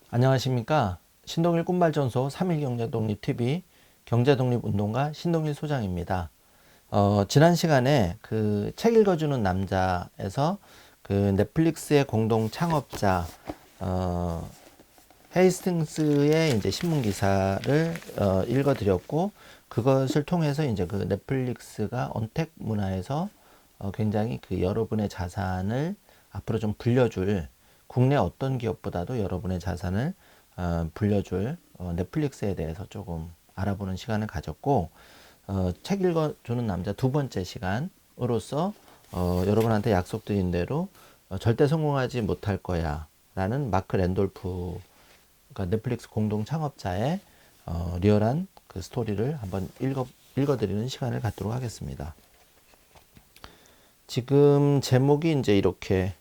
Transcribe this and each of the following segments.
안녕하십니까. 신동일 꿈발전소 3일 경제독립TV 경제독립운동가 신동일 소장입니다. 지난 시간에 그 책 읽어주는 남자에서 그 넷플릭스의 공동 창업자, 헤이스팅스의 이제 신문 기사를 읽어드렸고, 그것을 통해서 이제 그 넷플릭스가 언택 문화에서 굉장히 그 여러분의 자산을 앞으로 좀 불려줄, 국내 어떤 기업보다도 여러분의 자산을 불려줄 넷플릭스에 대해서 조금 알아보는 시간을 가졌고, 책 읽어주는 남자 두 번째 시간으로서 여러분한테 약속드린 대로 절대 성공하지 못할 거야 라는 마크 랜돌프, 그러니까 넷플릭스 공동 창업자의 리얼한 그 스토리를 한번 읽어드리는 시간을 갖도록 하겠습니다. 지금 제목이 이제 이렇게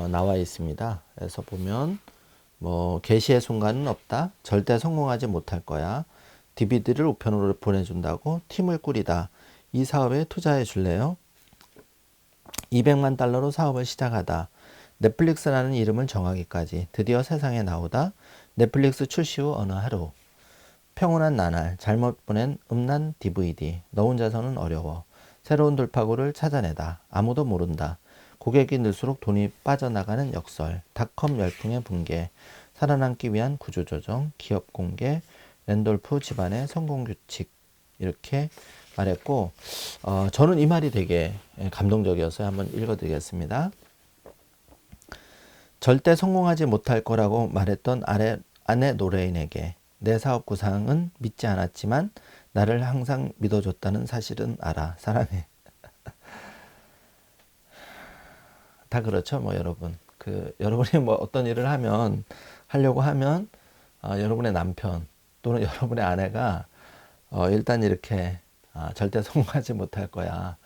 나와 있습니다. 그래서 보면 뭐 개시의 순간은 없다. 절대 성공하지 못할 거야. DVD를 우편으로 보내준다고 팀을 꾸리다. 이 사업에 투자해 줄래요? 200만 달러로 사업을 시작하다. 넷플릭스라는 이름을 정하기까지 드디어 세상에 나오다. 넷플릭스 출시 후 어느 하루. 평온한 나날, 잘못 보낸 음란 DVD. 너 혼자서는 어려워. 새로운 돌파구를 찾아내다. 아무도 모른다. 고객이 늘수록 돈이 빠져나가는 역설. 닷컴 열풍의 붕괴. 살아남기 위한 구조조정. 기업 공개. 랜돌프 집안의 성공 규칙. 이렇게 말했고, 저는 이 말이 되게 감동적이어서 한번 읽어드리겠습니다. 절대 성공하지 못할 거라고 말했던 아내 노레인에게 내 사업 구상은 믿지 않았지만 나를 항상 믿어줬다는 사실은 알아. 사랑해. 다 그렇죠, 뭐 여러분. 여러분이 뭐 어떤 일을 하려고 하면 여러분의 남편 또는 여러분의 아내가 일단 이렇게 절대 성공하지 못할 거야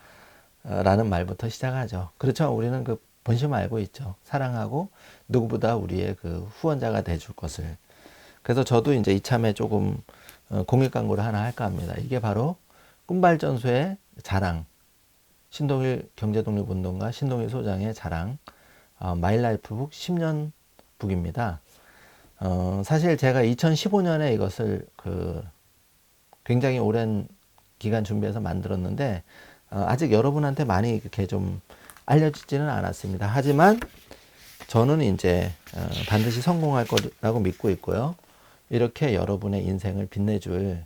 라는 말부터 시작하죠. 그렇죠. 우리는 그 본심 알고 있죠. 사랑하고 누구보다 우리의 그 후원자가 돼줄 것을. 그래서 저도 이제 이참에 조금 공익 광고를 하나 할까 합니다. 이게 바로 꿈발전소의 자랑, 신동일 경제독립운동가 신동일 소장의 자랑, 마일라이프북 10년 북입니다. 사실 제가 2015년에 이것을 굉장히 오랜 기간 준비해서 만들었는데 아직 여러분한테 많이 이렇게 좀 알려지지는 않았습니다. 하지만 저는 이제 반드시 성공할 거라고 믿고 있고요. 이렇게 여러분의 인생을 빛내줄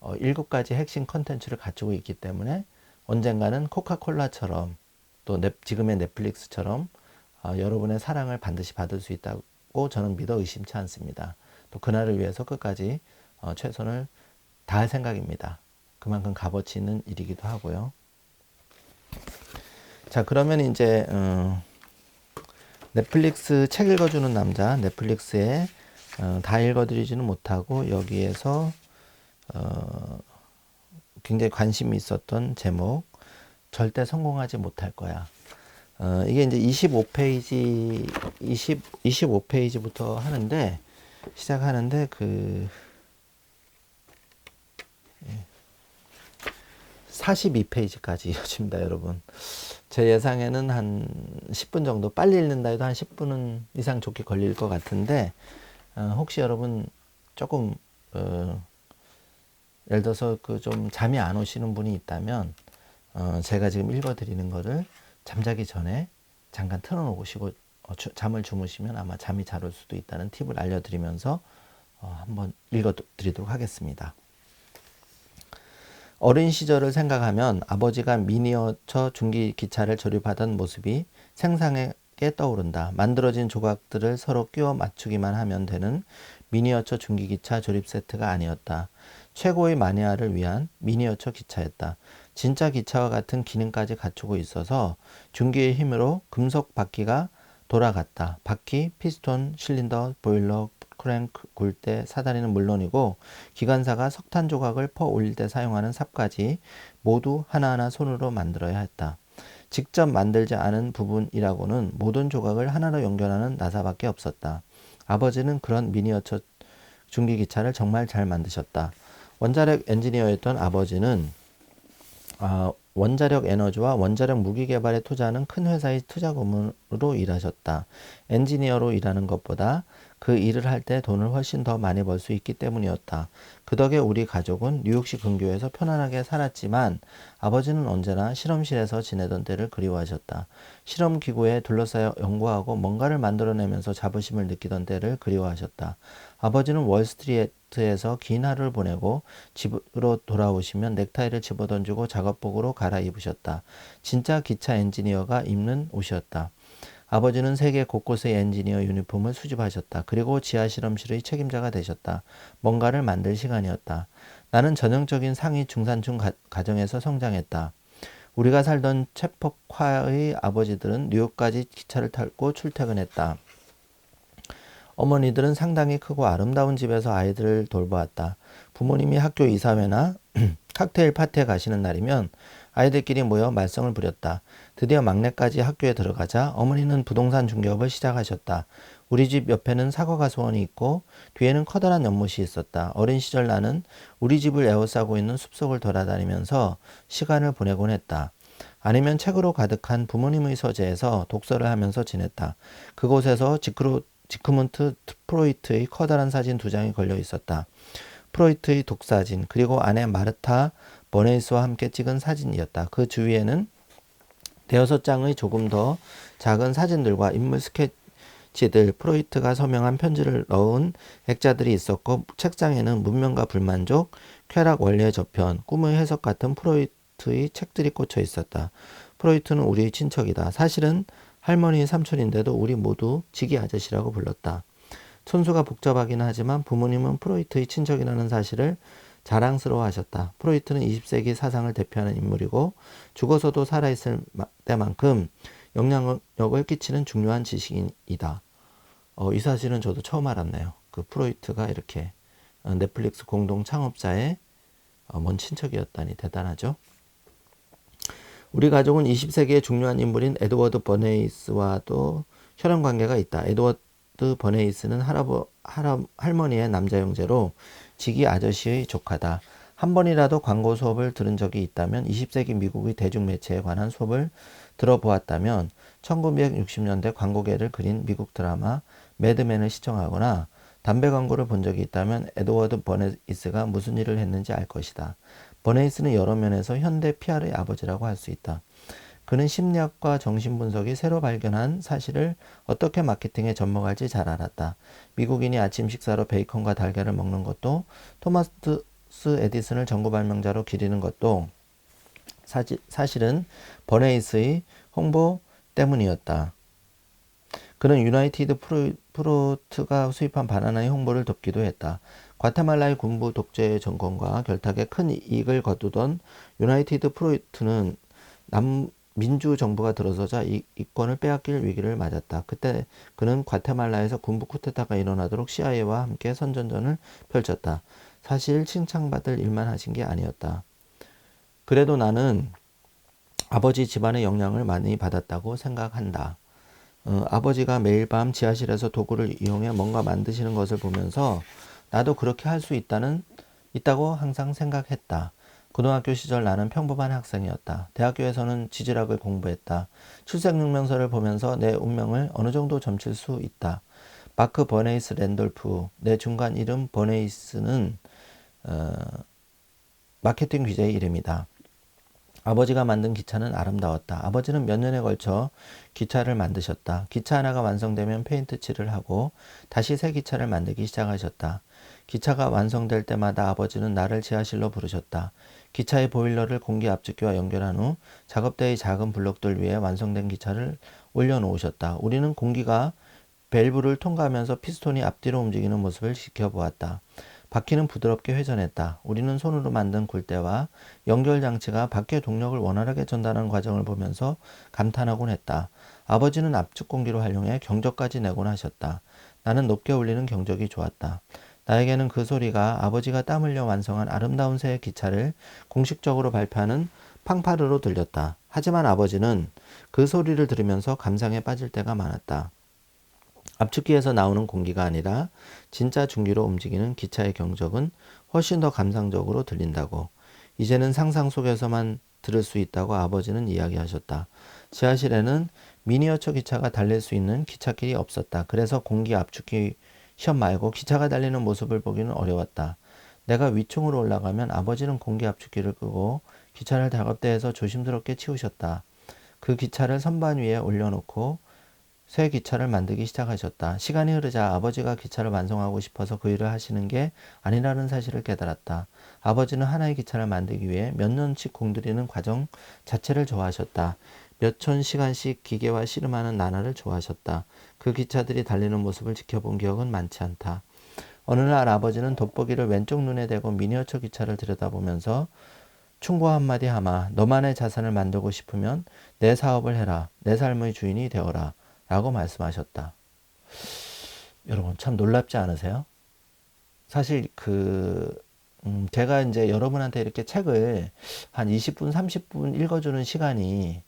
7가지 핵심 컨텐츠를 갖추고 있기 때문에 언젠가는 코카콜라처럼 또 지금의 넷플릭스처럼 여러분의 사랑을 반드시 받을 수 있다고 저는 믿어 의심치 않습니다. 또 그날을 위해서 끝까지 최선을 다할 생각입니다. 그만큼 값어치 있는 일이기도 하고요. 자, 그러면 이제 넷플릭스 책 읽어주는 남자, 넷플릭스에 다 읽어드리지는 못하고 여기에서 굉장히 관심이 있었던 제목, 절대 성공하지 못할 거야. 이게 이제 25페이지부터 시작하는데 42페이지까지 이어집니다, 여러분. 제 예상에는 한 10분 정도, 빨리 읽는다 해도 한 10분은 이상 좋게 걸릴 것 같은데, 혹시 여러분 조금, 예를 들어서 좀 잠이 안 오시는 분이 있다면, 제가 지금 읽어드리는 거를 잠자기 전에 잠깐 틀어놓으시고, 잠을 주무시면 아마 잠이 잘 올 수도 있다는 팁을 알려드리면서, 한번 읽어드리도록 하겠습니다. 어린 시절을 생각하면 아버지가 미니어처 중기기차를 조립하던 모습이 생생하게 떠오른다. 만들어진 조각들을 서로 끼워 맞추기만 하면 되는 미니어처 중기기차 조립 세트가 아니었다. 최고의 마니아를 위한 미니어처 기차였다. 진짜 기차와 같은 기능까지 갖추고 있어서 중기의 힘으로 금속 바퀴가 돌아갔다. 바퀴, 피스톤, 실린더, 보일러, 크랭크, 굴대, 사다리는 물론이고 기관사가 석탄 조각을 퍼 올릴 때 사용하는 삽까지 모두 하나하나 손으로 만들어야 했다. 직접 만들지 않은 부분이라고는 모든 조각을 하나로 연결하는 나사밖에 없었다. 아버지는 그런 미니어처 중기기차를 정말 잘 만드셨다. 원자력 엔지니어였던 아버지는 원자력 에너지와 원자력 무기 개발에 투자하는 큰 회사의 투자고문으로 일하셨다. 엔지니어로 일하는 것보다 그 일을 할 때 돈을 훨씬 더 많이 벌 수 있기 때문이었다. 그 덕에 우리 가족은 뉴욕시 근교에서 편안하게 살았지만 아버지는 언제나 실험실에서 지내던 때를 그리워하셨다. 실험기구에 둘러싸여 연구하고 뭔가를 만들어내면서 자부심을 느끼던 때를 그리워하셨다. 아버지는 월스트리트에서 긴 하루를 보내고 집으로 돌아오시면 넥타이를 집어던지고 작업복으로 갈아입으셨다. 진짜 기차 엔지니어가 입는 옷이었다. 아버지는 세계 곳곳의 엔지니어 유니폼을 수집하셨다. 그리고 지하 실험실의 책임자가 되셨다. 뭔가를 만들 시간이었다. 나는 전형적인 상위 중산층 가정에서 성장했다. 우리가 살던 체포카의 아버지들은 뉴욕까지 기차를 타고 출퇴근했다. 어머니들은 상당히 크고 아름다운 집에서 아이들을 돌보았다. 부모님이 학교 이사회나 칵테일 파티에 가시는 날이면 아이들끼리 모여 말썽을 부렸다. 드디어 막내까지 학교에 들어가자 어머니는 부동산 중개업을 시작하셨다. 우리 집 옆에는 사과가수원이 있고 뒤에는 커다란 연못이 있었다. 어린 시절 나는 우리 집을 에워싸고 있는 숲속을 돌아다니면서 시간을 보내곤 했다. 아니면 책으로 가득한 부모님의 서재에서 독서를 하면서 지냈다. 그곳에서 지크문트 프로이트의 커다란 사진 2장이 걸려 있었다. 프로이트의 독사진, 그리고 아내 마르타 버네이스와 함께 찍은 사진이었다. 그 주위에는 대여섯 장의 조금 더 작은 사진들과 인물 스케치들, 프로이트가 서명한 편지를 넣은 액자들이 있었고, 책장에는 문명과 불만족, 쾌락 원리의 저편, 꿈의 해석 같은 프로이트의 책들이 꽂혀 있었다. 프로이트는 우리의 친척이다. 사실은 할머니의 삼촌인데도 우리 모두 지기 아저씨라고 불렀다. 손수가 복잡하긴 하지만 부모님은 프로이트의 친척이라는 사실을 자랑스러워하셨다. 프로이트는 20세기 사상을 대표하는 인물이고 죽어서도 살아있을 때만큼 영향력을 끼치는 중요한 지식인이다. 이 사실은 저도 처음 알았네요. 그 프로이트가 이렇게 넷플릭스 공동 창업자의 먼 친척이었다니 대단하죠. 우리 가족은 20세기의 중요한 인물인 에드워드 버네이스와도 혈연 관계가 있다. 에드워드 버네이스는 할머니의 남자 형제로 지기 아저씨의 조카다. 한 번이라도 광고 수업을 들은 적이 있다면 20세기 미국의 대중매체에 관한 수업을 들어보았다면 1960년대 광고계를 그린 미국 드라마 매드맨을 시청하거나 담배 광고를 본 적이 있다면 에드워드 버네이스가 무슨 일을 했는지 알 것이다. 버네이스는 여러 면에서 현대 PR의 아버지라고 할 수 있다. 그는 심리학과 정신분석이 새로 발견한 사실을 어떻게 마케팅에 접목할지 잘 알았다. 미국인이 아침 식사로 베이컨과 달걀을 먹는 것도 토마스 에디슨을 전구 발명자로 기리는 것도 사실은 버네이스의 홍보 때문이었다. 그는 유나이티드 프루트가 수입한 바나나의 홍보를 돕기도 했다. 과테말라의 군부 독재 정권과 결탁에 큰 이익을 거두던 유나이티드 프루트는 민주 정부가 들어서자 이권을 빼앗길 위기를 맞았다. 그때 그는 과테말라에서 군부 쿠데타가 일어나도록 CIA와 함께 선전전을 펼쳤다. 사실 칭찬받을 일만 하신 게 아니었다. 그래도 나는 아버지 집안의 영향을 많이 받았다고 생각한다. 아버지가 매일 밤 지하실에서 도구를 이용해 뭔가 만드시는 것을 보면서 나도 그렇게 할 수 있다고 항상 생각했다. 고등학교 시절 나는 평범한 학생이었다. 대학교에서는 지질학을 공부했다. 출생증명서를 보면서 내 운명을 어느 정도 점칠 수 있다. 마크 버네이스 랜돌프, 내 중간 이름 버네이스는 마케팅 귀재의 이름이다. 아버지가 만든 기차는 아름다웠다. 아버지는 몇 년에 걸쳐 기차를 만드셨다. 기차 하나가 완성되면 페인트 칠을 하고 다시 새 기차를 만들기 시작하셨다. 기차가 완성될 때마다 아버지는 나를 지하실로 부르셨다. 기차의 보일러를 공기 압축기와 연결한 후 작업대의 작은 블록들 위에 완성된 기차를 올려놓으셨다. 우리는 공기가 밸브를 통과하면서 피스톤이 앞뒤로 움직이는 모습을 지켜보았다. 바퀴는 부드럽게 회전했다. 우리는 손으로 만든 굴대와 연결장치가 바퀴의 동력을 원활하게 전달하는 과정을 보면서 감탄하곤 했다. 아버지는 압축 공기로 활용해 경적까지 내곤 하셨다. 나는 높게 울리는 경적이 좋았다. 나에게는 그 소리가 아버지가 땀 흘려 완성한 아름다운 새 기차를 공식적으로 발표하는 팡파르로 들렸다. 하지만 아버지는 그 소리를 들으면서 감상에 빠질 때가 많았다. 압축기에서 나오는 공기가 아니라 진짜 중기로 움직이는 기차의 경적은 훨씬 더 감상적으로 들린다고. 이제는 상상 속에서만 들을 수 있다고 아버지는 이야기하셨다. 지하실에는 미니어처 기차가 달릴 수 있는 기찻길이 없었다. 그래서 공기 압축기 시험 말고 기차가 달리는 모습을 보기는 어려웠다. 내가 위층으로 올라가면 아버지는 공기 압축기를 끄고 기차를 작업대에서 조심스럽게 치우셨다. 그 기차를 선반 위에 올려놓고 새 기차를 만들기 시작하셨다. 시간이 흐르자 아버지가 기차를 완성하고 싶어서 그 일을 하시는 게 아니라는 사실을 깨달았다. 아버지는 하나의 기차를 만들기 위해 몇 년씩 공들이는 과정 자체를 좋아하셨다. 몇천 시간씩 기계와 씨름하는 나날을 좋아하셨다. 그 기차들이 달리는 모습을 지켜본 기억은 많지 않다. 어느 날 아버지는 돋보기를 왼쪽 눈에 대고 미니어처 기차를 들여다보면서 충고 한마디 하마 너만의 자산을 만들고 싶으면 내 사업을 해라. 내 삶의 주인이 되어라. 라고 말씀하셨다. 여러분 참 놀랍지 않으세요? 사실 제가 이제 여러분한테 이렇게 책을 한 20분, 30분 읽어주는 시간이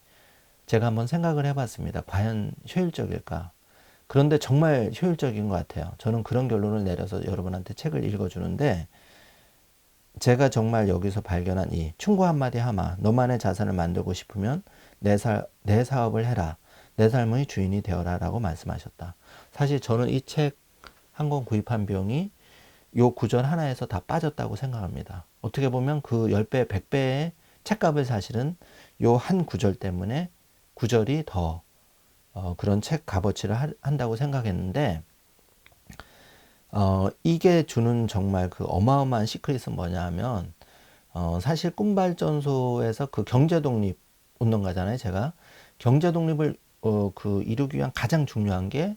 제가 한번 생각을 해봤습니다. 과연 효율적일까? 그런데 정말 효율적인 것 같아요. 저는 그런 결론을 내려서 여러분한테 책을 읽어주는데 제가 정말 여기서 발견한 이 충고 한마디 하마 너만의 자산을 만들고 싶으면 내 사업을 해라. 내 삶의 주인이 되어라 라고 말씀하셨다. 사실 저는 이 책 한 권 구입한 비용이 요 구절 하나에서 다 빠졌다고 생각합니다. 어떻게 보면 그 10배, 100배의 책값을 사실은 요 한 구절 때문에 구절이 더 그런 책 값어치를 한다고 생각했는데 이게 주는 정말 그 어마어마한 시크릿은 뭐냐 하면 사실 꿈발전소에서 그 경제독립 운동가잖아요. 제가 경제독립을 이루기 위한 가장 중요한 게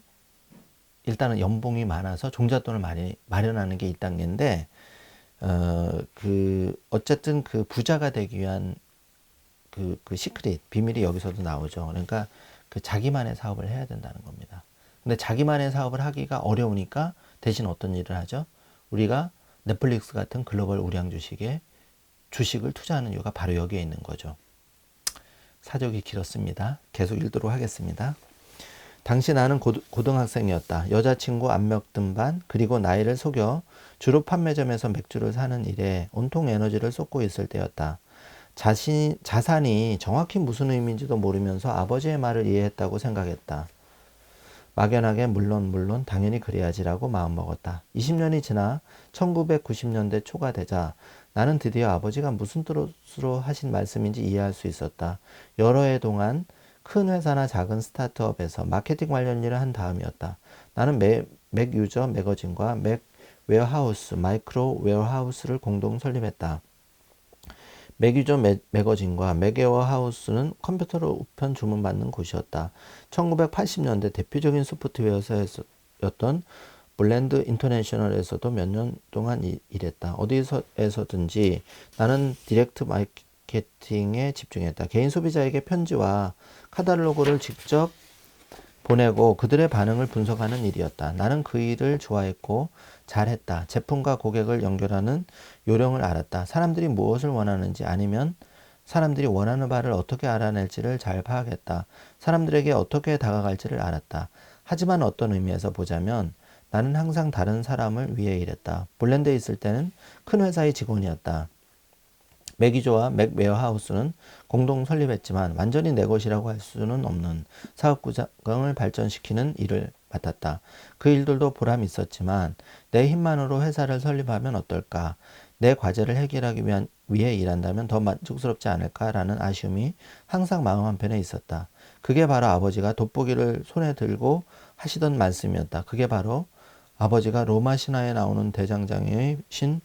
일단은 연봉이 많아서 종잣돈을 많이 마련하는 게 1단계인데 어쨌든 그 부자가 되기 위한 그 시크릿 비밀이 여기서도 나오죠. 그러니까 그 자기만의 사업을 해야 된다는 겁니다. 근데 자기만의 사업을 하기가 어려우니까 대신 어떤 일을 하죠? 우리가 넷플릭스 같은 글로벌 우량 주식에 주식을 투자하는 이유가 바로 여기에 있는 거죠. 사족이 길었습니다. 계속 읽도록 하겠습니다. 당시 나는 고등학생이었다. 여자친구 안력 등반 그리고 나이를 속여 주로 판매점에서 맥주를 사는 일에 온통 에너지를 쏟고 있을 때였다. 자산이 정확히 무슨 의미인지도 모르면서 아버지의 말을 이해했다고 생각했다. 막연하게 물론 당연히 그래야지라고 마음먹었다. 20년이 지나 1990년대 초가 되자 나는 드디어 아버지가 무슨 뜻으로 하신 말씀인지 이해할 수 있었다. 여러 해 동안 큰 회사나 작은 스타트업에서 마케팅 관련 일을 한 다음이었다. 나는 맥 유저 매거진과 맥 웨어하우스, 마이크로 웨어하우스를 공동 설립했다. 맥유저 매거진과 맥웨어하우스는 컴퓨터로 우편 주문받는 곳이었다. 1980년대 대표적인 소프트웨어사였던 블랜드 인터내셔널에서도 몇 년 동안 일했다. 어디에서든지 나는 디렉트 마케팅에 집중했다. 개인 소비자에게 편지와 카탈로그를 직접 보내고 그들의 반응을 분석하는 일이었다. 나는 그 일을 좋아했고 잘했다. 제품과 고객을 연결하는 요령을 알았다. 사람들이 무엇을 원하는지 아니면 사람들이 원하는 바를 어떻게 알아낼지를 잘 파악했다. 사람들에게 어떻게 다가갈지를 알았다. 하지만 어떤 의미에서 보자면 나는 항상 다른 사람을 위해 일했다. 볼랜드에 있을 때는 큰 회사의 직원이었다. 맥이조와 맥웨어하우스는 공동 설립했지만 완전히 내 것이라고 할 수는 없는 사업 구성을 발전시키는 일을 맡았다. 그 일들도 보람이 있었지만 내 힘만으로 회사를 설립하면 어떨까? 내 과제를 해결하기 위해 일한다면 더 만족스럽지 않을까라는 아쉬움이 항상 마음 한편에 있었다. 그게 바로 아버지가 돋보기를 손에 들고 하시던 말씀이었다. 그게 바로 아버지가 로마 신화에 나오는 대장장의 신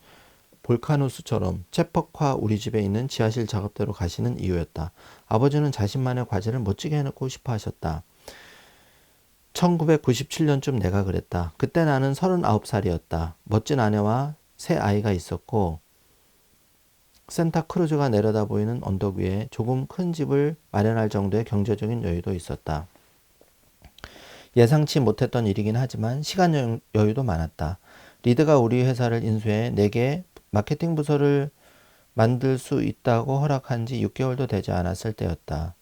볼카누스처럼 체퍽화 우리 집에 있는 지하실 작업대로 가시는 이유였다. 아버지는 자신만의 과제를 멋지게 해놓고 싶어 하셨다. 1997년쯤 내가 그랬다. 그때 나는 39살이었다. 멋진 아내와 새 아이가 있었고 산타크루즈가 내려다 보이는 언덕 위에 조금 큰 집을 마련할 정도의 경제적인 여유도 있었다. 예상치 못했던 일이긴 하지만 시간 여유도 많았다. 리드가 우리 회사를 인수해 내게 마케팅 부서를 만들 수 있다고 허락한 지 6개월도 되지 않았을 때였다.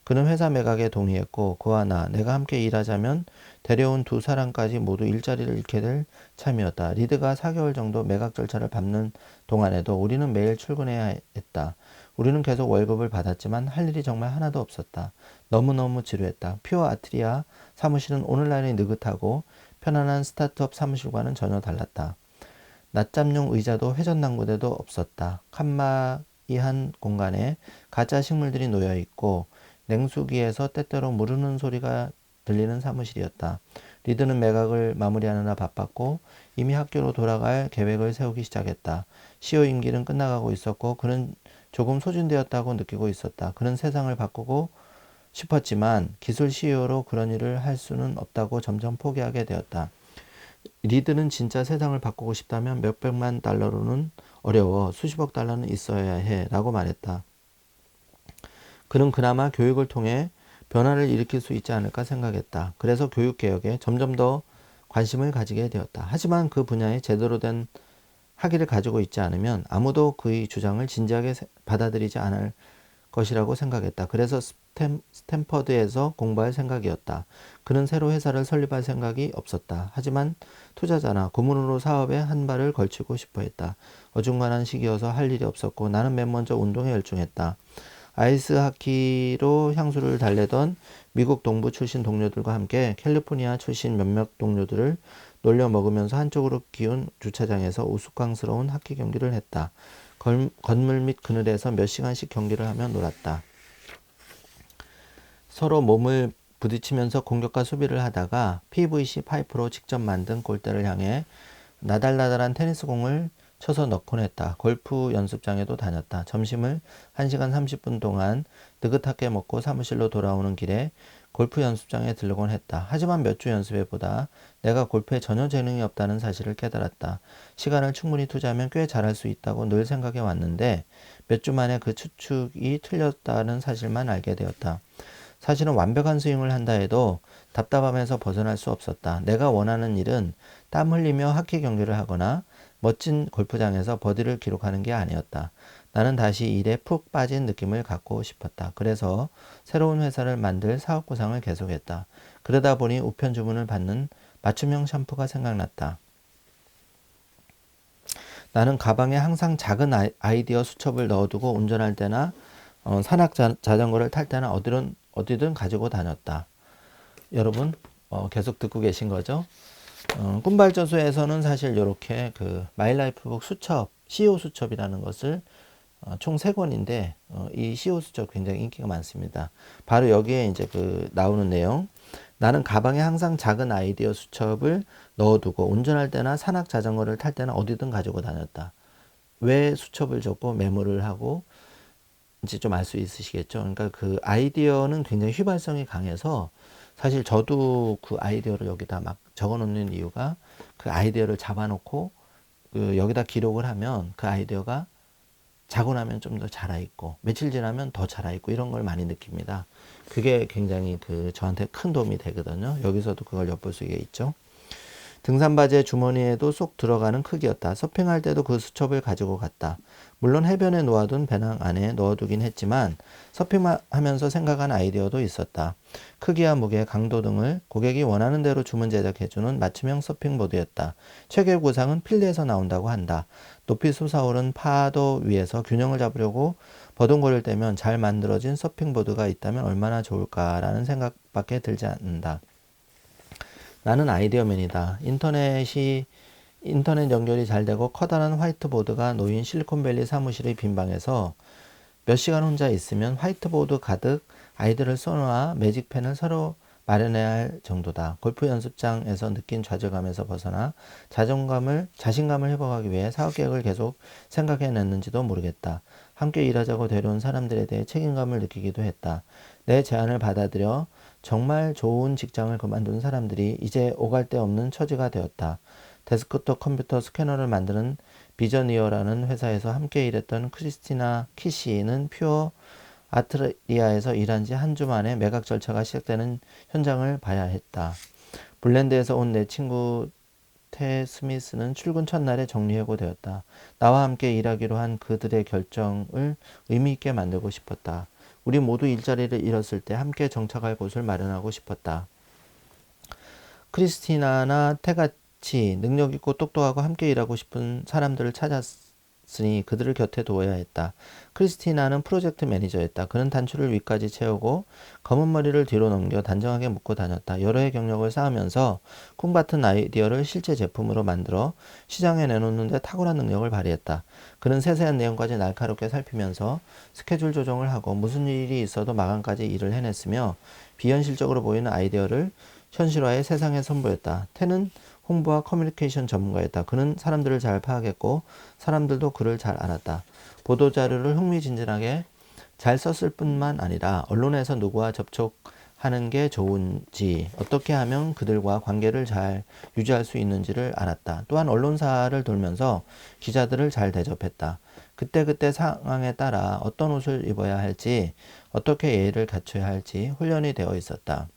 그는 회사 매각에 동의했고 그와 내가 함께 일하자면 데려온 두 사람까지 모두 일자리를 잃게 될 참이었다. 리드가 4개월 정도 매각 절차를 밟는 동안에도 우리는 매일 출근해야 했다. 우리는 계속 월급을 받았지만 할 일이 정말 하나도 없었다. 너무너무 지루했다. 퓨어 아트리아 사무실은 오늘날이 느긋하고 편안한 스타트업 사무실과는 전혀 달랐다. 낮잠용 의자도 회전당구대도 없었다. 칸막이한 공간에 가짜 식물들이 놓여있고 냉수기에서 때때로 무르는 소리가 들리는 사무실이었다. 리드는 매각을 마무리하느라 바빴고 이미 학교로 돌아갈 계획을 세우기 시작했다. CEO 임기는 끝나가고 있었고 그는 조금 소진되었다고 느끼고 있었다. 그는 세상을 바꾸고 싶었지만 기술 CEO로 그런 일을 할 수는 없다고 점점 포기하게 되었다. 리드는 진짜 세상을 바꾸고 싶다면 몇백만 달러로는 어려워 수십억 달러는 있어야 해 라고 말했다. 그는 그나마 교육을 통해 변화를 일으킬 수 있지 않을까 생각했다. 그래서 교육개혁에 점점 더 관심을 가지게 되었다. 하지만 그 분야에 제대로 된 학위를 가지고 있지 않으면 아무도 그의 주장을 진지하게 받아들이지 않을 것이라고 생각했다. 그래서 스탠퍼드에서 공부할 생각이었다. 그는 새로 회사를 설립할 생각이 없었다. 하지만 투자자나 고문으로 사업에 한 발을 걸치고 싶어 했다. 어중간한 시기여서 할 일이 없었고 나는 맨 먼저 운동에 열중했다. 아이스하키로 향수를 달래던 미국 동부 출신 동료들과 함께 캘리포니아 출신 몇몇 동료들을 놀려 먹으면서 한쪽으로 기운 주차장에서 우스꽝스러운 하키 경기를 했다. 건물 및 그늘에서 몇 시간씩 경기를 하며 놀았다. 서로 몸을 부딪히면서 공격과 수비를 하다가 PVC 파이프로 직접 만든 골대를 향해 나달나달한 테니스 공을 쳐서 넣곤 했다. 골프 연습장에도 다녔다. 점심을 1시간 30분 동안 느긋하게 먹고 사무실로 돌아오는 길에 골프 연습장에 들르곤 했다. 하지만 몇 주 연습해 보다 내가 골프에 전혀 재능이 없다는 사실을 깨달았다. 시간을 충분히 투자하면 꽤 잘할 수 있다고 늘 생각해 왔는데 몇 주 만에 그 추측이 틀렸다는 사실만 알게 되었다. 사실은 완벽한 스윙을 한다 해도 답답함에서 벗어날 수 없었다. 내가 원하는 일은 땀 흘리며 하키 경기를 하거나 멋진 골프장에서 버디를 기록하는 게 아니었다. 나는 다시 일에 푹 빠진 느낌을 갖고 싶었다. 그래서 새로운 회사를 만들 사업 구상을 계속했다. 그러다 보니 우편 주문을 받는 맞춤형 샴푸가 생각났다. 나는 가방에 항상 작은 아이디어 수첩을 넣어두고 운전할 때나 산악 자전거를 탈 때나 어디든 가지고 다녔다. 여러분 계속 듣고 계신 거죠? 꿈발전소에서는 사실 이렇게 그 마이라이프북 수첩, CEO 수첩이라는 것을 총 3권인데 이 CEO 수첩 굉장히 인기가 많습니다. 바로 여기에 이제 그 나오는 내용. 나는 가방에 항상 작은 아이디어 수첩을 넣어두고 운전할 때나 산악 자전거를 탈 때나 어디든 가지고 다녔다. 왜 수첩을 적고 메모를 하고 이제 좀 알 수 있으시겠죠. 그러니까 그 아이디어는 굉장히 휘발성이 강해서 사실 저도 그 아이디어를 여기다 막 적어 놓는 이유가 그 아이디어를 잡아놓고 그 여기다 기록을 하면 그 아이디어가 자고 나면 좀 더 자라있고 며칠 지나면 더 자라있고 이런 걸 많이 느낍니다. 그게 굉장히 그 저한테 큰 도움이 되거든요. 여기서도 그걸 엿볼 수 있죠. 등산바지의 주머니에도 쏙 들어가는 크기였다. 서핑할 때도 그 수첩을 가지고 갔다. 물론 해변에 놓아둔 배낭 안에 넣어두긴 했지만 서핑하면서 생각한 아이디어도 있었다. 크기와 무게, 강도 등을 고객이 원하는 대로 주문 제작해주는 맞춤형 서핑보드였다. 최고의 구상은 필드에서 나온다고 한다. 높이 솟아오른 파도 위에서 균형을 잡으려고 버둥거릴 때면 잘 만들어진 서핑보드가 있다면 얼마나 좋을까라는 생각밖에 들지 않는다. 나는 아이디어맨이다. 인터넷 연결이 잘 되고 커다란 화이트보드가 놓인 실리콘밸리 사무실의 빈방에서 몇 시간 혼자 있으면 화이트보드 가득 아이들을 써놓아 매직펜을 서로 마련해야 할 정도다. 골프 연습장에서 느낀 좌절감에서 벗어나 자신감을 회복하기 위해 사업 계획을 계속 생각해냈는지도 모르겠다. 함께 일하자고 데려온 사람들에 대해 책임감을 느끼기도 했다. 내 제안을 받아들여 정말 좋은 직장을 그만둔 사람들이 이제 오갈 데 없는 처지가 되었다. 데스크톱 컴퓨터 스캐너를 만드는 비저니어라는 회사에서 함께 일했던 크리스티나 키시는 퓨어 아트리아에서 일한 지 한 주 만에 매각 절차가 시작되는 현장을 봐야 했다. 블랜드에서 온 내 친구 테 스미스는 출근 첫날에 정리해고되었다. 나와 함께 일하기로 한 그들의 결정을 의미 있게 만들고 싶었다. 우리 모두 일자리를 잃었을 때 함께 정착할 곳을 마련하고 싶었다. 크리스티나나 테같이 능력 있고 똑똑하고 함께 일하고 싶은 사람들을 있었으니 그들을 곁에 두어야 했다. 크리스티나는 프로젝트 매니저였다. 그는 단추를 위까지 채우고 검은 머리를 뒤로 넘겨 단정하게 묶고 다녔다. 여러 해 경력을 쌓으면서 꿈 같은 아이디어를 실제 제품으로 만들어 시장에 내놓는데 탁월한 능력을 발휘했다. 그는 세세한 내용까지 날카롭게 살피면서 스케줄 조정을 하고 무슨 일이 있어도 마감까지 일을 해냈으며 비현실적으로 보이는 아이디어를 현실화해 세상에 선보였다. 텐은 홍보와 커뮤니케이션 전문가였다. 그는 사람들을 잘 파악했고 사람들도 그를 잘 알았다. 보도자료를 흥미진진하게 잘 썼을 뿐만 아니라 언론에서 누구와 접촉하는 게 좋은지, 어떻게 하면 그들과 관계를 잘 유지할 수 있는지를 알았다. 또한 언론사를 돌면서 기자들을 잘 대접했다. 그때그때 상황에 따라 어떤 옷을 입어야 할지, 어떻게 예의를 갖춰야 할지 훈련이 되어 있었다.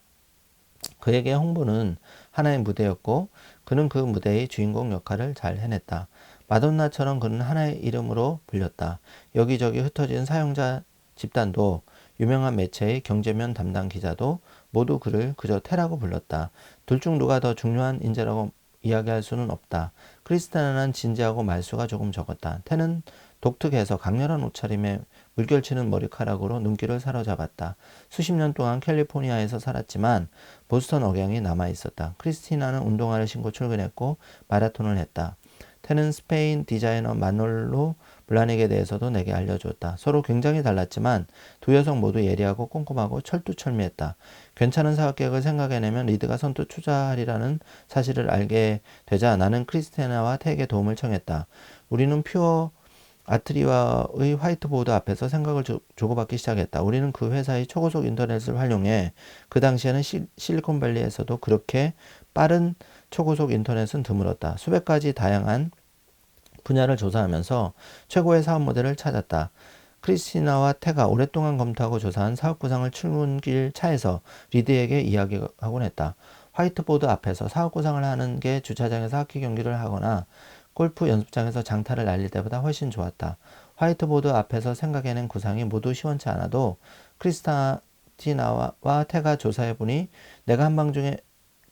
그에게 홍보는 하나의 무대였고 그는 그 무대의 주인공 역할을 잘 해냈다. 마돈나처럼 그는 하나의 이름으로 불렸다. 여기저기 흩어진 사용자 집단도 유명한 매체의 경제면 담당 기자도 모두 그를 그저 테라고 불렀다. 둘 중 누가 더 중요한 인재라고 이야기할 수는 없다. 크리스티나는 진지하고 말수가 조금 적었다. 테는 독특해서 강렬한 옷차림에 물결치는 머리카락으로 눈길을 사로잡았다. 수십 년 동안 캘리포니아에서 살았지만 보스턴 억양이 남아있었다. 크리스티나는 운동화를 신고 출근했고 마라톤을 했다. 테는 스페인 디자이너 마놀로 블라닉에 대해서도 내게 알려주었다. 서로 굉장히 달랐지만 두 여성 모두 예리하고 꼼꼼하고 철두철미했다. 괜찮은 사업 계획을 생각해내면 리드가 선뜻 투자하리라는 사실을 알게 되자 나는 크리스티나와 테에게 도움을 청했다. 우리는 퓨어 아트리와의 화이트보드 앞에서 생각을 주고받기 시작했다. 우리는 그 회사의 초고속 인터넷을 활용해 그 당시에는 실리콘밸리에서도 그렇게 빠른 초고속 인터넷은 드물었다. 수백 가지 다양한 분야를 조사하면서 최고의 사업 모델을 찾았다. 크리스티나와 테가 오랫동안 검토하고 조사한 사업 구상을 출근길 차에서 리드에게 이야기하곤 했다. 화이트보드 앞에서 사업 구상을 하는 게 주차장에서 하키 경기를 하거나 골프 연습장에서 장타를 날릴 때보다 훨씬 좋았다. 화이트보드 앞에서 생각해낸 구상이 모두 시원치 않아도 크리스티나와 테가 조사해보니 내가 한밤중에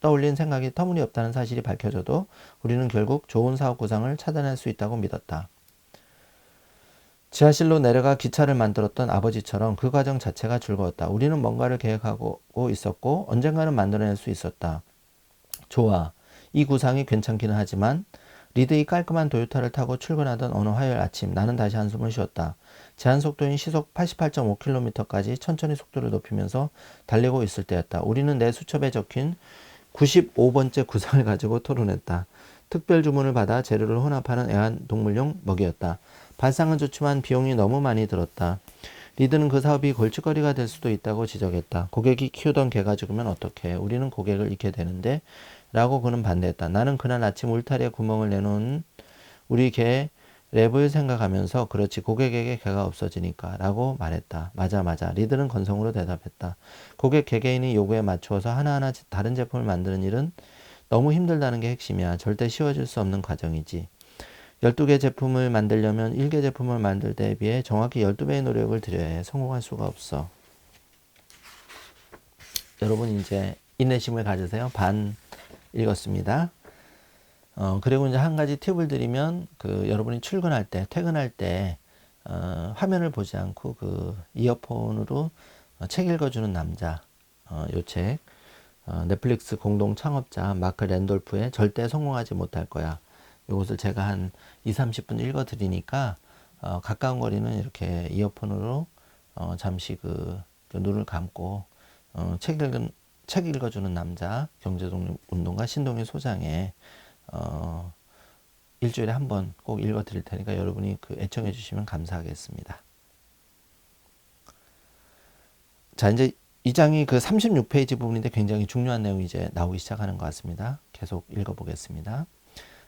떠올린 생각이 터무니없다는 사실이 밝혀져도 우리는 결국 좋은 사업 구상을 찾아낼 수 있다고 믿었다. 지하실로 내려가 기차를 만들었던 아버지처럼 그 과정 자체가 즐거웠다. 우리는 뭔가를 계획하고 있었고 언젠가는 만들어낼 수 있었다. 좋아. 이 구상이 괜찮기는 하지만 리드의 깔끔한 도요타를 타고 출근하던 어느 화요일 아침 나는 다시 한숨을 쉬었다. 제한 속도인 시속 88.5km까지 천천히 속도를 높이면서 달리고 있을 때였다. 우리는 내 수첩에 적힌 95번째 구상을 가지고 토론했다. 특별 주문을 받아 재료를 혼합하는 애완동물용 먹이였다. 발상은 좋지만 비용이 너무 많이 들었다. 리드는 그 사업이 골칫거리가 될 수도 있다고 지적했다. 고객이 키우던 개가 죽으면 어떡해. 우리는 고객을 잃게 되는데 라고 그는 반대했다. 나는 그날 아침 울타리에 구멍을 내놓은 우리 개의 랩을 생각하면서 그렇지 고객에게 개가 없어지니까 라고 말했다. 맞아. 리드는 건성으로 대답했다. 고객 개개인의 요구에 맞추어서 하나하나 다른 제품을 만드는 일은 너무 힘들다는 게 핵심이야. 절대 쉬워질 수 없는 과정이지. 12개 제품을 만들려면 1개 제품을 만들 때에 비해 정확히 12배의 노력을 들여야 해. 성공할 수가 없어. 여러분 이제 인내심을 가지세요. 반 읽었습니다. 그리고 이제 한 가지 팁을 드리면 여러분이 출근할 때, 퇴근할 때 화면을 보지 않고 그 이어폰으로 책 읽어주는 남자, 요 책, 넷플릭스 공동 창업자 마크 랜돌프의 절대 성공하지 못할 거야. 이것을 제가 한 2-30분 읽어 드리니까 가까운 거리는 이렇게 이어폰으로 잠시 눈을 감고 책 읽어주는 남자 경제운동가 신동희 소장의 일주일에 한 번 꼭 읽어 드릴 테니까 여러분이 애청해 주시면 감사하겠습니다. 자, 이제 이 장이 36페이지 부분인데 굉장히 중요한 내용이 이제 나오기 시작하는 것 같습니다. 계속 읽어 보겠습니다.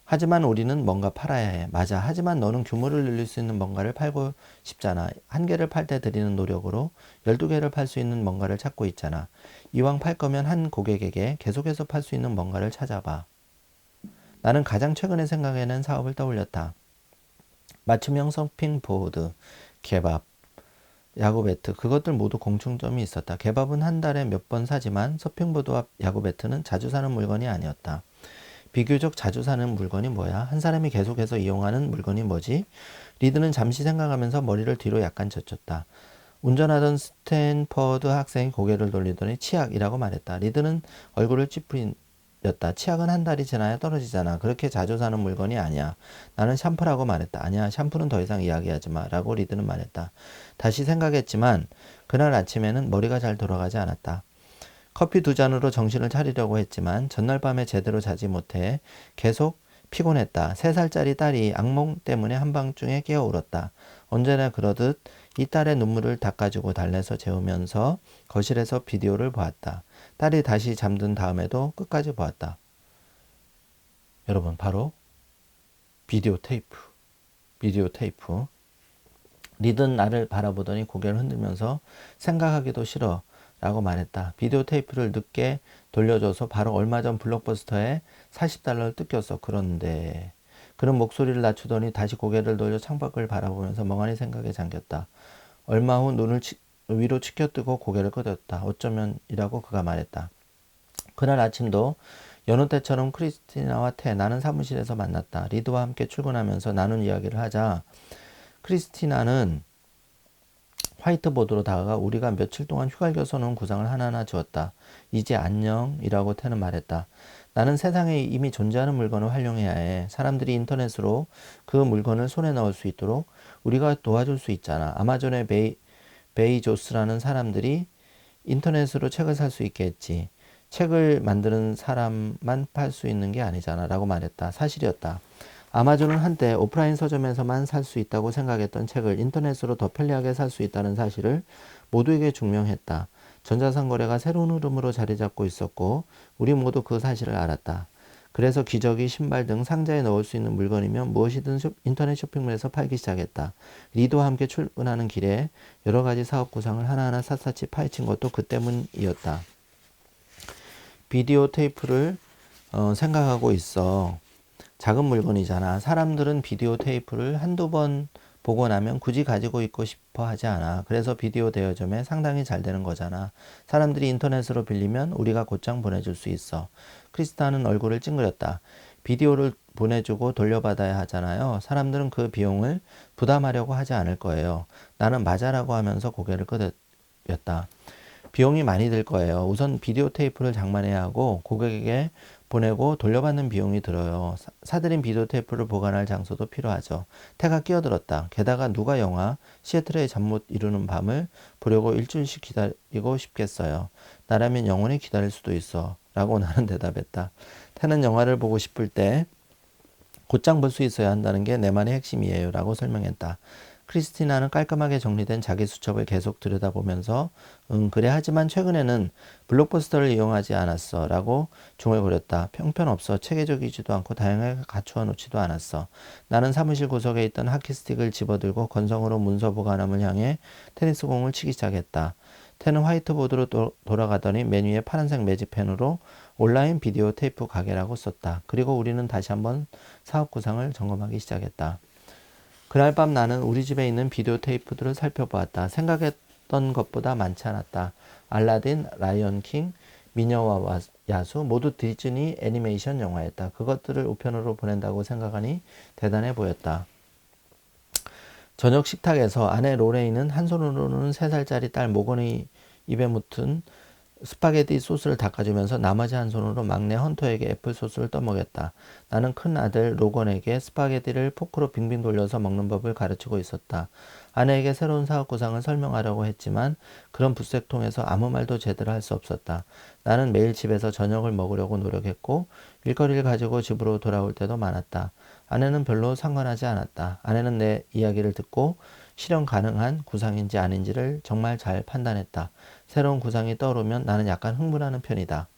하지만 우리는 뭔가 팔아야 해. 맞아. 하지만 너는 규모를 늘릴 수 있는 뭔가를 팔고 싶잖아. 한 개를 팔 때 들이는 노력으로 12개를 팔 수 있는 뭔가를 찾고 있잖아. 이왕 팔 거면 한 고객에게 계속해서 팔 수 있는 뭔가를 찾아봐. 나는 가장 최근에 생각해낸 사업을 떠올렸다. 맞춤형 서핑보드, 개밥, 야구 배트, 그것들 모두 공통점이 있었다. 개밥은 한 달에 몇 번 사지만 서핑보드와 야구 배트는 자주 사는 물건이 아니었다. 비교적 자주 사는 물건이 뭐야? 한 사람이 계속해서 이용하는 물건이 뭐지? 리드는 잠시 생각하면서 머리를 뒤로 약간 젖혔다. 운전하던 스탠퍼드 학생이 고개를 돌리더니 치약이라고 말했다. 리드는 얼굴을 찌푸렸다. 치약은 한 달이 지나야 떨어지잖아. 그렇게 자주 사는 물건이 아니야. 나는 샴푸라고 말했다. 아니야, 샴푸는 더 이상 이야기하지 마. 라고 리드는 말했다. 다시 생각했지만 그날 아침에는 머리가 잘 돌아가지 않았다. 커피 2잔으로 정신을 차리려고 했지만 전날 밤에 제대로 자지 못해 계속 피곤했다. 3살짜리 딸이 악몽 때문에 한밤중에 깨어 울었다. 언제나 그러듯 이 딸의 눈물을 닦아주고 달래서 재우면서 거실에서 비디오를 보았다. 딸이 다시 잠든 다음에도 끝까지 보았다. 여러분, 바로 비디오 테이프. 비디오 테이프. 리든 나를 바라보더니 고개를 흔들면서 생각하기도 싫어 라고 말했다. 비디오 테이프를 늦게 돌려줘서 바로 얼마 전 블록버스터에 $40를 뜯겼어. 그런데 그는 목소리를 낮추더니 다시 고개를 돌려 창밖을 바라보면서 멍하니 생각에 잠겼다. 얼마 후 눈을 위로 치켜뜨고 고개를 끄덕였다. 어쩌면이라고 그가 말했다. 그날 아침도 여느 때처럼 크리스티나와 나는 사무실에서 만났다. 리드와 함께 출근하면서 나눈 이야기를 하자 크리스티나는 화이트보드로 다가가 우리가 며칠 동안 휘갈겨서 놓은 구상을 하나하나 지웠다. 이제 안녕이라고 태는 말했다. 나는 세상에 이미 존재하는 물건을 활용해야 해. 사람들이 인터넷으로 그 물건을 손에 넣을 수 있도록 우리가 도와줄 수 있잖아. 아마존의 베이조스라는 사람들이 인터넷으로 책을 살 수 있게 했지. 책을 만드는 사람만 팔 수 있는 게 아니잖아 라고 말했다. 사실이었다. 아마존은 한때 오프라인 서점에서만 살 수 있다고 생각했던 책을 인터넷으로 더 편리하게 살 수 있다는 사실을 모두에게 증명했다. 전자상거래가 새로운 흐름으로 자리 잡고 있었고 우리 모두 그 사실을 알았다. 그래서 기저귀, 신발 등 상자에 넣을 수 있는 물건이면 무엇이든 인터넷 쇼핑몰에서 팔기 시작했다. 리드와 함께 출근하는 길에 여러 가지 사업 구상을 하나하나 샅샅이 파헤친 것도 그 때문이었다. 비디오 테이프를 생각하고 있어. 작은 물건이잖아. 사람들은 비디오 테이프를 한두 번 보고 나면 굳이 가지고 있고 싶어 하지 않아. 그래서 비디오 대여점에 상당히 잘 되는 거잖아. 사람들이 인터넷으로 빌리면 우리가 곧장 보내줄 수 있어. 크리스타는 얼굴을 찡그렸다. 비디오를 보내주고 돌려받아야 하잖아요. 사람들은 그 비용을 부담하려고 하지 않을 거예요. 나는 맞아라고 하면서 고개를 끄덕였다. 비용이 많이 들 거예요. 우선 비디오 테이프를 장만해야 하고 고객에게 보내고 돌려받는 비용이 들어요. 사들인 비디오 테이프를 보관할 장소도 필요하죠. 태가 끼어들었다. 게다가 누가 영화 시애틀의 잠 못 이루는 밤을 보려고 일주일씩 기다리고 싶겠어요. 나라면 영원히 기다릴 수도 있어 라고 나는 대답했다. 태는 영화를 보고 싶을 때 곧장 볼 수 있어야 한다는 게 내 말의 핵심이에요 라고 설명했다. 크리스티나는 깔끔하게 정리된 자기 수첩을 계속 들여다보면서 그래 하지만 최근에는 블록버스터를 이용하지 않았어 라고 중얼거렸다. 형편없어. 체계적이지도 않고 다양하게 갖추어 놓지도 않았어. 나는 사무실 구석에 있던 하키스틱을 집어들고 건성으로 문서 보관함을 향해 테니스공을 치기 시작했다. 태는 화이트보드로 돌아가더니 메뉴에 파란색 매직펜으로 온라인 비디오 테이프 가게라고 썼다. 그리고 우리는 다시 한번 사업 구상을 점검하기 시작했다. 그날 밤 나는 우리 집에 있는 비디오 테이프들을 살펴보았다. 생각했던 것보다 많지 않았다. 알라딘, 라이언킹, 미녀와 야수 모두 디즈니 애니메이션 영화였다. 그것들을 우편으로 보낸다고 생각하니 대단해 보였다. 저녁 식탁에서 아내 로레이는 한 손으로는 3살짜리 딸 모건이 입에 묻은 스파게티 소스를 닦아주면서 나머지 한 손으로 막내 헌터에게 애플 소스를 떠먹였다. 나는 큰 아들 로건에게 스파게티를 포크로 빙빙 돌려서 먹는 법을 가르치고 있었다. 아내에게 새로운 사업 구상을 설명하려고 했지만 그런 붓색통에서 아무 말도 제대로 할 수 없었다. 나는 매일 집에서 저녁을 먹으려고 노력했고 일거리를 가지고 집으로 돌아올 때도 많았다. 아내는 별로 상관하지 않았다. 아내는 내 이야기를 듣고 실현 가능한 구상인지 아닌지를 정말 잘 판단했다. 새로운 구상이 떠오르면 나는 약간 흥분하는 편이다.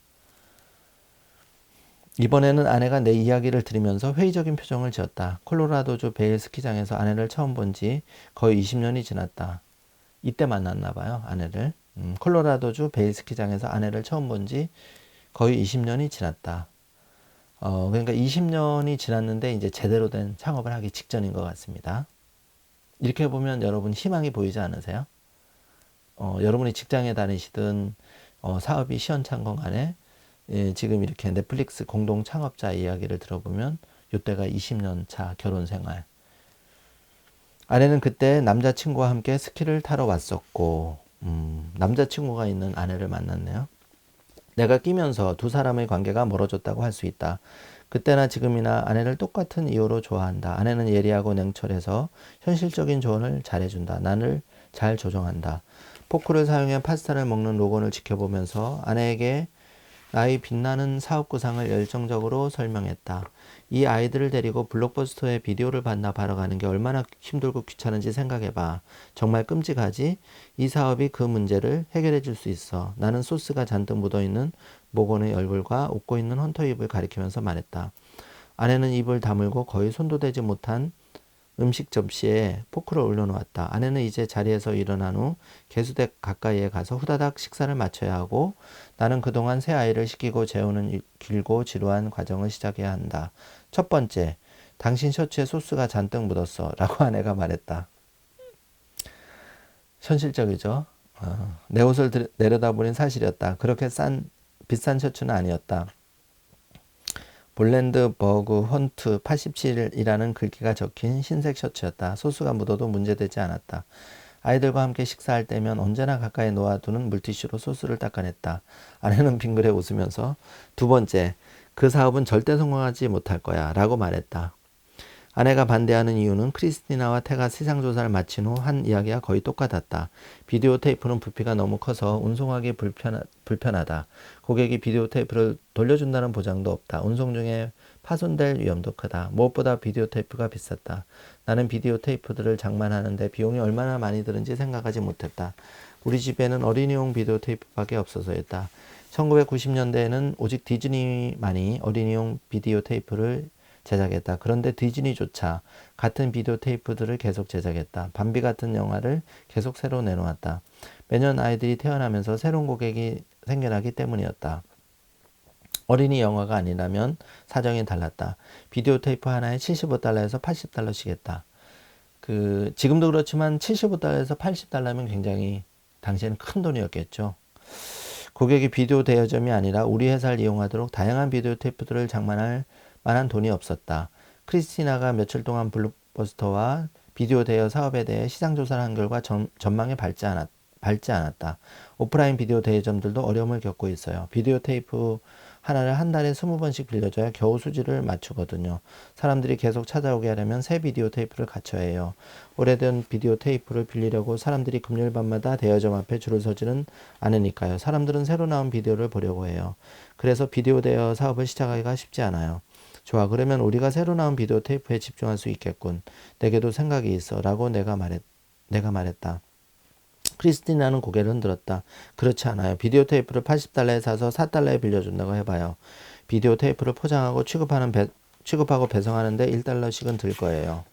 이번에는 아내가 내 이야기를 들으면서 회의적인 표정을 지었다. 콜로라도주 베일 스키장에서 아내를 처음 본 지 거의 20년이 지났다. 이때 만났나 봐요, 아내를. 콜로라도주 베일 스키장에서 아내를 처음 본 지 거의 20년이 지났다. 그러니까 20년이 지났는데 이제 제대로 된 창업을 하기 직전인 것 같습니다. 이렇게 보면 여러분 희망이 보이지 않으세요? 여러분이 직장에 다니시든 사업이 시원찮건 간에 지금 이렇게 넷플릭스 공동 창업자 이야기를 들어보면 이때가 20년 차 결혼 생활. 아내는 그때 남자친구와 함께 스키를 타러 왔었고, 남자친구가 있는 아내를 만났네요. 내가 끼면서 두 사람의 관계가 멀어졌다고 할 수 있다. 그때나 지금이나 아내를 똑같은 이유로 좋아한다. 아내는 예리하고 냉철해서 현실적인 조언을 잘해준다. 나를 잘 조정한다. 포크를 사용해 파스타를 먹는 로건을 지켜보면서 아내에게 나의 빛나는 사업 구상을 열정적으로 설명했다. 이 아이들을 데리고 블록버스터에 비디오를 봤나 바러 가는 게 얼마나 힘들고 귀찮은지 생각해봐. 정말 끔찍하지? 이 사업이 그 문제를 해결해 줄 수 있어. 나는 소스가 잔뜩 묻어있는 모건의 얼굴과 웃고 있는 헌터 입을 가리키면서 말했다. 아내는 입을 다물고 거의 손도 대지 못한 음식 접시에 포크를 올려놓았다. 아내는 이제 자리에서 일어난 후 개수대 가까이에 가서 후다닥 식사를 마쳐야 하고 나는 그동안 새 아이를 시키고 재우는 길고 지루한 과정을 시작해야 한다. 첫 번째, 당신 셔츠에 소스가 잔뜩 묻었어 라고 아내가 말했다. 현실적이죠. 내 옷을 내려다보니 사실이었다. 그렇게 비싼 셔츠는 아니었다. 볼랜드버그 헌트 87이라는 글귀가 적힌 흰색 셔츠였다. 소스가 묻어도 문제되지 않았다. 아이들과 함께 식사할 때면 언제나 가까이 놓아두는 물티슈로 소스를 닦아냈다. 아내는 빙그레 웃으면서 두 번째, 그 사업은 절대 성공하지 못할 거야 라고 말했다. 아내가 반대하는 이유는 크리스티나와 태가 시장조사를 마친 후 한 이야기와 거의 똑같았다. 비디오 테이프는 부피가 너무 커서 운송하기 불편하다. 고객이 비디오 테이프를 돌려준다는 보장도 없다. 운송 중에 파손될 위험도 크다. 무엇보다 비디오 테이프가 비쌌다. 나는 비디오 테이프들을 장만하는데 비용이 얼마나 많이 드는지 생각하지 못했다. 우리 집에는 어린이용 비디오 테이프밖에 없어서였다. 1990년대에는 오직 디즈니만이 어린이용 비디오 테이프를 제작했다. 그런데 디즈니조차 같은 비디오 테이프들을 계속 제작했다. 밤비 같은 영화를 계속 새로 내놓았다. 매년 아이들이 태어나면서 새로운 고객이 생겨나기 때문이었다. 어린이 영화가 아니라면 사정이 달랐다. 비디오 테이프 하나에 75달러에서 80달러씩 했다. 지금도 그렇지만 75달러에서 80달러면 굉장히 당시에는 큰 돈이었겠죠. 고객이 비디오 대여점이 아니라 우리 회사를 이용하도록 다양한 비디오 테이프들을 장만할 만한 돈이 없었다. 크리스티나가 며칠 동안 블록버스터와 비디오 대여 사업에 대해 시장 조사를 한 결과 전망이 밝지 않았다. 오프라인 비디오 대여점들도 어려움을 겪고 있어요. 비디오 테이프 하나를 한 달에 20번씩 빌려줘야 겨우 수지를 맞추거든요. 사람들이 계속 찾아오게 하려면 새 비디오 테이프를 갖춰야 해요. 오래된 비디오 테이프를 빌리려고 사람들이 금요일 밤마다 대여점 앞에 줄을 서지는 않으니까요. 사람들은 새로 나온 비디오를 보려고 해요. 그래서 비디오 대여 사업을 시작하기가 쉽지 않아요. 좋아, 그러면 우리가 새로 나온 비디오 테이프에 집중할 수 있겠군. 내게도 생각이 있어 라고 내가 말했다. 크리스티나는 고개를 흔들었다. 그렇지 않아요. 비디오 테이프를 80달러에 사서 4달러에 빌려준다고 해봐요. 비디오 테이프를 포장하고 취급하고 배송하는데 1달러씩은 들 거예요.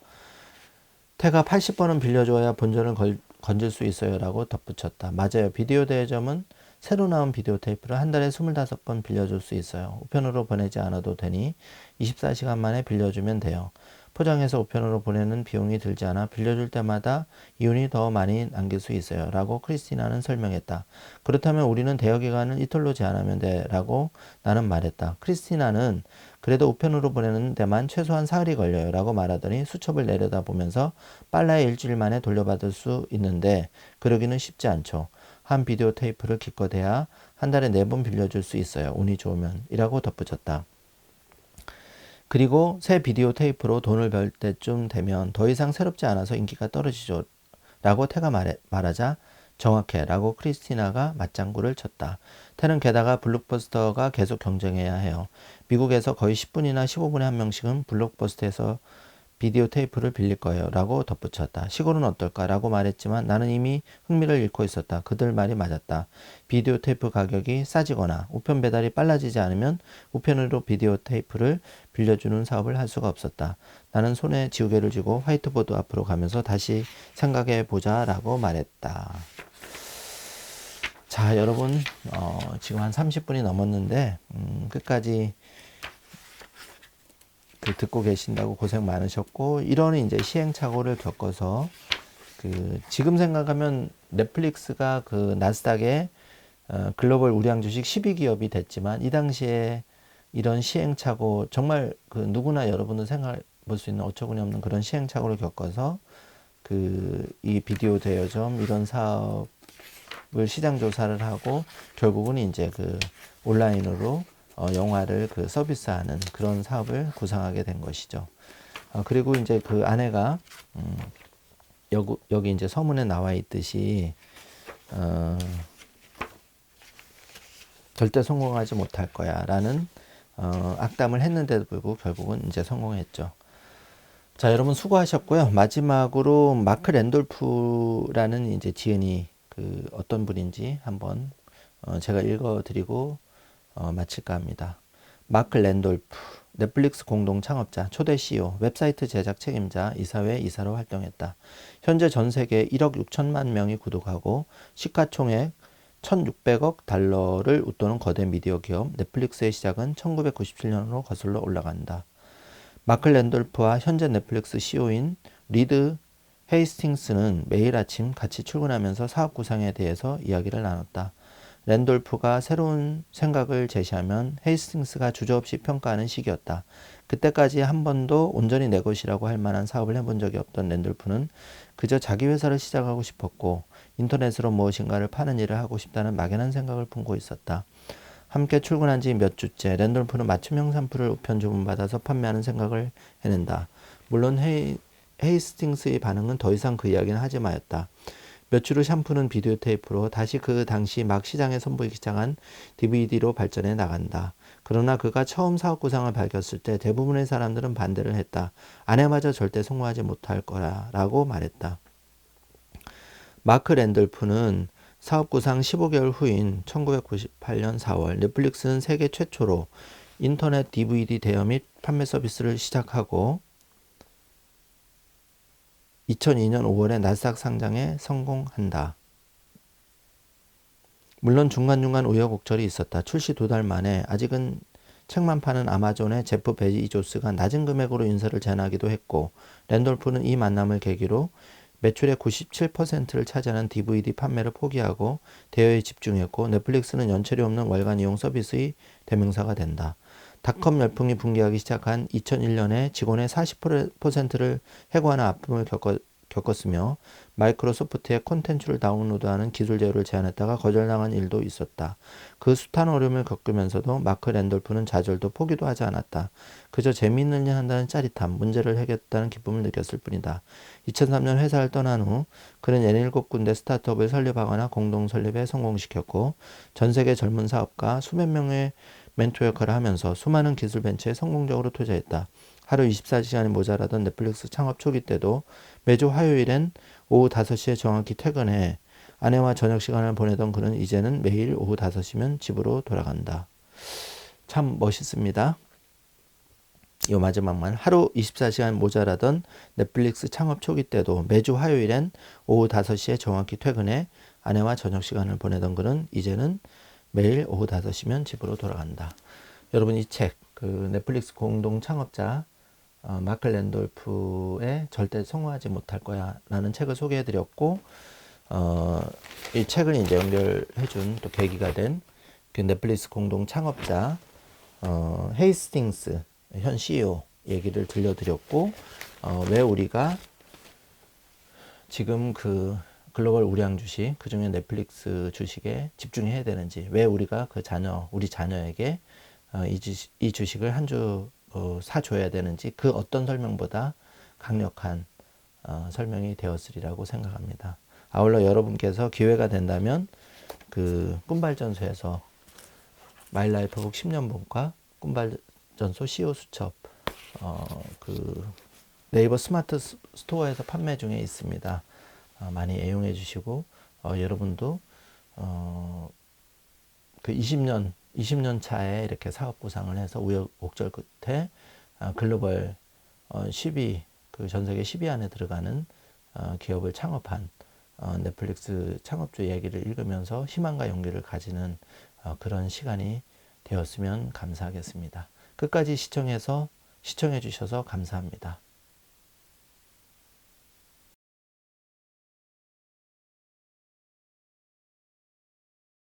태가 80번은 빌려줘야 본전을 건질 수 있어요 라고 덧붙였다. 맞아요. 비디오 대여점은 새로 나온 비디오 테이프를 한 달에 25번 빌려줄 수 있어요. 우편으로 보내지 않아도 되니 24시간 만에 빌려주면 돼요. 포장해서 우편으로 보내는 비용이 들지 않아 빌려줄 때마다 이윤이 더 많이 남길 수 있어요 라고 크리스티나는 설명했다. 그렇다면 우리는 대여기간을 이틀로 제한하면 돼 라고 나는 말했다. 크리스티나는 그래도 우편으로 보내는 데만 최소한 사흘이 걸려요 라고 말하더니 수첩을 내려다보면서 빨라야 일주일 만에 돌려받을 수 있는데 그러기는 쉽지 않죠. 한 비디오 테이프를 기껏해야 한 달에 4번 빌려줄 수 있어요. 운이 좋으면 이라고 덧붙였다. 그리고 새 비디오 테이프로 돈을 벌 때쯤 되면 더 이상 새롭지 않아서 인기가 떨어지죠 라고 태가 말하자 정확해 라고 크리스티나가 맞장구를 쳤다. 태는 게다가 블록버스터가 계속 경쟁해야 해요. 미국에서 거의 10분이나 15분에 한 명씩은 블록버스터에서 비디오 테이프를 빌릴 거예요 라고 덧붙였다. 시골은 어떨까 라고 말했지만 나는 이미 흥미를 잃고 있었다. 그들 말이 맞았다. 비디오 테이프 가격이 싸지거나 우편 배달이 빨라지지 않으면 우편으로 비디오 테이프를 빌려주는 사업을 할 수가 없었다. 나는 손에 지우개를 쥐고 화이트보드 앞으로 가면서 다시 생각해 보자 라고 말했다. 자, 여러분 지금 한 30분이 넘었는데 끝까지 듣고 계신다고 고생 많으셨고, 이런 이제 시행착오를 겪어서 지금 생각하면 넷플릭스가 나스닥에 글로벌 우량 주식 12기업이 됐지만 이 당시에 이런 시행착오 정말 그 누구나 여러분도 생각해 볼 수 있는 어처구니 없는 그런 시행착오를 겪어서 이 비디오 대여점 이런 사업을 시장 조사를 하고 결국은 이제 온라인으로 영화를 서비스하는 그런 사업을 구상하게 된 것이죠. 그리고 이제 그 아내가 여기 이제 서문에 나와 있듯이 절대 성공하지 못할 거야 라는 악담을 했는데도 불구하고 결국은 이제 성공했죠. 자, 여러분 수고하셨고요. 마지막으로 마크 랜돌프라는 이제 지은이 어떤 분인지 한번 제가 읽어드리고 마칠까 합니다. 마크 랜돌프, 넷플릭스 공동 창업자, 초대 CEO, 웹사이트 제작 책임자, 이사회 이사로 활동했다. 현재 전 세계 1억 6천만 명이 구독하고 시가총액 1,600억 달러를 웃도는 거대 미디어 기업 넷플릭스의 시작은 1997년으로 거슬러 올라간다. 마크 랜돌프와 현재 넷플릭스 CEO인 리드 헤이스팅스는 매일 아침 같이 출근하면서 사업 구상에 대해서 이야기를 나눴다. 랜돌프가 새로운 생각을 제시하면 헤이스팅스가 주저없이 평가하는 시기였다. 그때까지 한 번도 온전히 내 것이라고 할 만한 사업을 해본 적이 없던 랜돌프는 그저 자기 회사를 시작하고 싶었고 인터넷으로 무엇인가를 파는 일을 하고 싶다는 막연한 생각을 품고 있었다. 함께 출근한 지 몇 주째 랜돌프는 맞춤형 샴푸를 우편 주문받아서 판매하는 생각을 해낸다. 물론 헤이스팅스의 반응은 더 이상 그 이야기는 하지 마였다. 몇 주 후 샴푸는 비디오 테이프로 다시 그 당시 막 시장에 선보이기 시작한 DVD로 발전해 나간다. 그러나 그가 처음 사업 구상을 밝혔을 때 대부분의 사람들은 반대를 했다. 아내마저 절대 성공하지 못할 거라고 말했다. 마크 랜돌프는 사업 구상 15개월 후인 1998년 4월 넷플릭스는 세계 최초로 인터넷 DVD 대여 및 판매 서비스를 시작하고 2002년 5월에 나스닥 상장에 성공한다. 물론 중간중간 우여곡절이 있었다. 출시 2달 만에 아직은 책만 파는 아마존의 제프 베이조스가 낮은 금액으로 인사를 제안하기도 했고 랜돌프는 이 만남을 계기로 매출의 97%를 차지하는 DVD 판매를 포기하고 대여에 집중했고 넷플릭스는 연체료 없는 월간 이용 서비스의 대명사가 된다. 닷컴 열풍이 붕괴하기 시작한 2001년에 직원의 40%를 해고하는 아픔을 겪었으며 마이크로소프트에 콘텐츠를 다운로드하는 기술 제휴를 제안했다가 거절당한 일도 있었다. 그 숱한 어려움을 겪으면서도 마크 랜돌프는 좌절도 포기도 하지 않았다. 그저 재미있는 일 한다는 짜릿함, 문제를 해결했다는 기쁨을 느꼈을 뿐이다. 2003년 회사를 떠난 후 그는 17군데 스타트업을 설립하거나 공동 설립에 성공시켰고 전 세계 젊은 사업가 수백 명의 멘토 역할을 하면서 수많은 기술 벤처에 성공적으로 투자했다. 하루 24시간이 모자라던 넷플릭스 창업 초기 때도 매주 화요일엔 오후 5시에 정확히 퇴근해 아내와 저녁 시간을 보내던 그는 이제는 매일 오후 5시면 집으로 돌아간다. 참 멋있습니다. 이 마지막만. 하루 24시간 모자라던 넷플릭스 창업 초기 때도 매주 화요일엔 오후 5시에 정확히 퇴근해 아내와 저녁 시간을 보내던 그는 이제는 매일 오후 5시면 집으로 돌아간다. 여러분 이 책, 넷플릭스 공동 창업자 마크 랜돌프의 절대 성공하지 못할 거야 라는 책을 소개해 드렸고 이 책을 이제 연결해준 또 계기가 된 그 넷플릭스 공동 창업자 헤이스팅스 현 CEO 얘기를 들려드렸고 왜 우리가 지금 글로벌 우량 주식 그중에 넷플릭스 주식에 집중해야 되는지 왜 우리가 우리 자녀에게 이 주식을 한 주 사줘야 되는지 그 어떤 설명보다 강력한 설명이 되었으리라고 생각합니다. 아울러 여러분께서 기회가 된다면 꿈발전소에서 마일라이프북 10년본과 꿈발전소 CEO 수첩 네이버 스마트 스토어에서 판매 중에 있습니다. 많이 애용해 주시고 여러분도 20년 차에 이렇게 사업 구상을 해서 우여곡절 끝에 글로벌 10위 전 세계 10위 안에 들어가는 기업을 창업한 넷플릭스 창업주 얘기를 읽으면서 희망과 용기를 가지는 그런 시간이 되었으면 감사하겠습니다. 끝까지 시청해 주셔서 감사합니다.